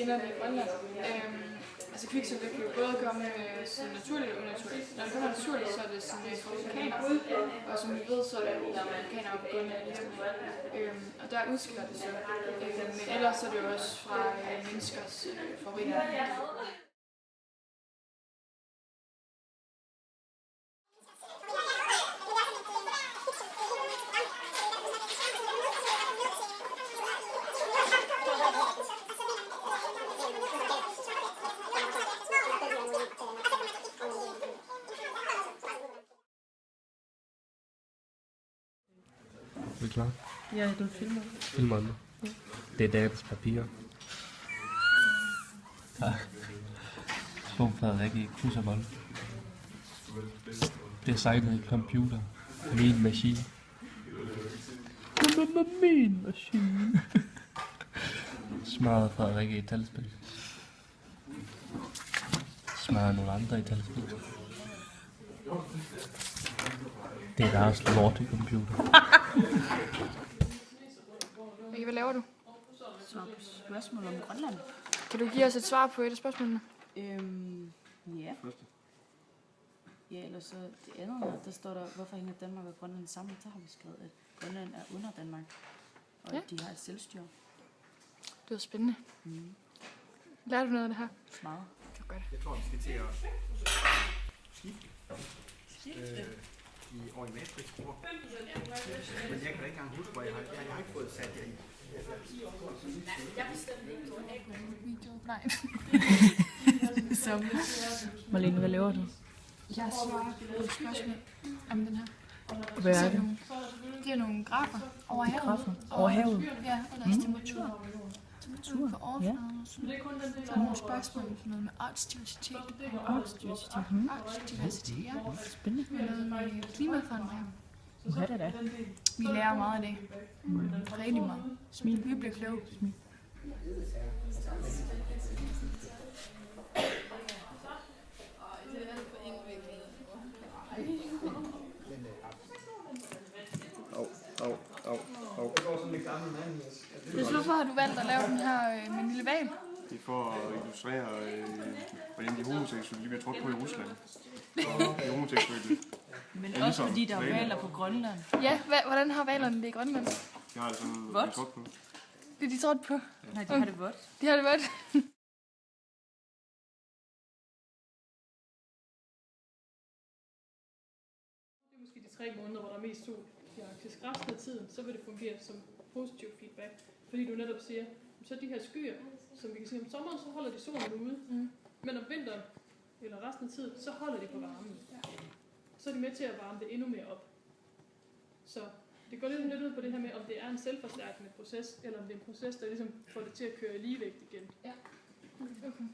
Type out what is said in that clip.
generne i Grønland. Altså kviksølv kan jo både komme sådan naturligt og unaturligt. Når det kommer naturligt, så er det sådan fra vulkaner, og som vi ved, så er det jo vulkaner op på Grønland. Og der udskiller det så. Men ellers er det jo også fra menneskers forurening. Er du klar? Ja, du filmer. Filmer den. Ja. Det er dagens papir. Tak. Svung Frederikke Krydservold. Designet i computer. Min maskine. Min maskine. Smadret Frederikke i talspil. Smadret nogle andre i talspil. Det er deres lorte computer. Okay, hvad laver du? Så spørgsmål om Grønland. Kan du give os et svar på et af spørgsmålene? Ja. Ja, eller så det andet her, der står der, hvorfor hænger Danmark og Grønland sammen? Så har vi skrevet, at Grønland er under Danmark, og at de har et selvstyre. Det var spændende. Lærer du noget af det her? Meget. Det var godt. Jeg tror, vi skal til at skifte over i Maastricht-spor. Men jeg kan ikke engang huske, hvor jeg har ikke fået sat jer i. Jeg bestemte ikke, du ikke video. Nej. Marlene, hvad laver du? Jeg svarer på et spørgsmål om den her. Hvad er det? Det er nogle grafer over havet. Grafer? Over havet? Ja, og deres temperatur. Temperatur på overfladen og sådan. Så er der nogle spørgsmål om noget med artsdiversitet. Artsdiversitet? Artsdiversitet, ja. Spændende. Med noget med klimaforandringer. Hvad er det da? Vi lærer meget af det. Rigtig meget. Smil. Vi bliver kloge. Smil. Hvorfor har du valgt at lave den her med en lille hval? Det er for at illustrere, hvordan de homoseksuelle bliver trådt på i Rusland. De homoseksuelle. Men også fordi der er hvaler på Grønland. Ja, hvordan har hvalerne det i Grønland? De har altså trådt på. Det er de trådt på? Nej, de har det vådt. De har det vådt. Det er måske de 3 måneder, hvor der er mest sol i Arktis. Resten af tiden, så vil det fungere som positiv feedback. Fordi du netop siger, så de her skyer, som vi kan se om sommeren, så holder de solen ude. Men om vinteren, eller resten af tiden, så holder de på varmen. Så er de med til at varme det endnu mere op. Så det går lidt ud på det her med, om det er en selvforstærkende proces, eller om det er en proces, der ligesom får det til at køre i ligevægt igen. Ja. Okay.